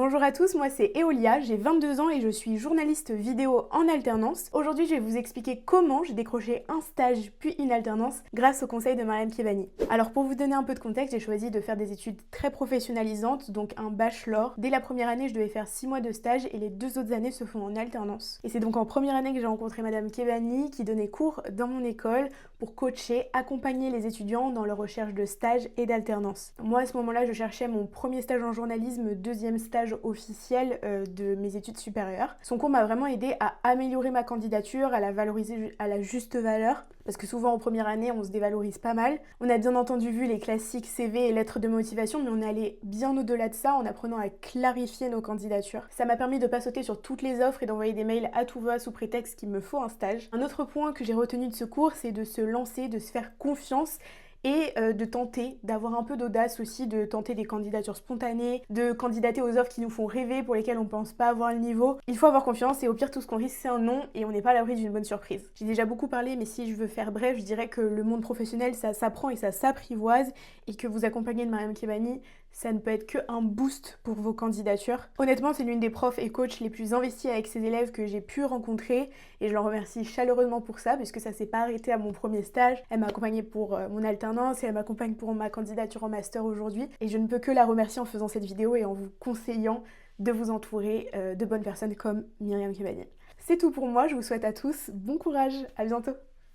Bonjour à tous, moi c'est Eolia, j'ai 22 ans et je suis journaliste vidéo en alternance. Aujourd'hui je vais vous expliquer comment j'ai décroché un stage puis une alternance grâce au conseil de Mariam Kebani. Alors pour vous donner un peu de contexte, j'ai choisi de faire des études très professionnalisantes, donc un bachelor. Dès la première année je devais faire 6 mois de stage et les 2 autres années se font en alternance. Et c'est donc en première année que j'ai rencontré Madame Kebani qui donnait cours dans mon école pour coacher, accompagner les étudiants dans leur recherche de stage et d'alternance. Moi à ce moment-là je cherchais mon premier stage en journalisme, deuxième stage officiel de mes études supérieures. Son cours m'a vraiment aidé à améliorer ma candidature, à la valoriser à la juste valeur, parce que souvent en première année on se dévalorise pas mal. On a bien entendu vu les classiques CV et lettres de motivation, mais on est allé bien au-delà de ça en apprenant à clarifier nos candidatures. Ça m'a permis de pas sauter sur toutes les offres et d'envoyer des mails à tout va sous prétexte qu'il me faut un stage. Un autre point que j'ai retenu de ce cours, c'est de se lancer, de se faire confiance et de tenter, d'avoir un peu d'audace aussi, de tenter des candidatures spontanées, de candidater aux offres qui nous font rêver, pour lesquelles on pense pas avoir le niveau. Il faut avoir confiance et au pire tout ce qu'on risque c'est un non et on n'est pas à l'abri d'une bonne surprise. J'ai déjà beaucoup parlé mais si je veux faire bref, je dirais que le monde professionnel ça s'apprend et ça s'apprivoise et que vous accompagner de Mariam Kebani, ça ne peut être qu'un boost pour vos candidatures. Honnêtement, c'est l'une des profs et coachs les plus investis avec ses élèves que j'ai pu rencontrer et je l'en remercie chaleureusement pour ça puisque ça s'est pas arrêté à mon premier stage. Elle m'a accompagnée pour mon alternance et elle m'accompagne pour ma candidature en master aujourd'hui et je ne peux que la remercier en faisant cette vidéo et en vous conseillant de vous entourer de bonnes personnes comme Myriam Kebani. C'est tout pour moi, je vous souhaite à tous bon courage, à bientôt.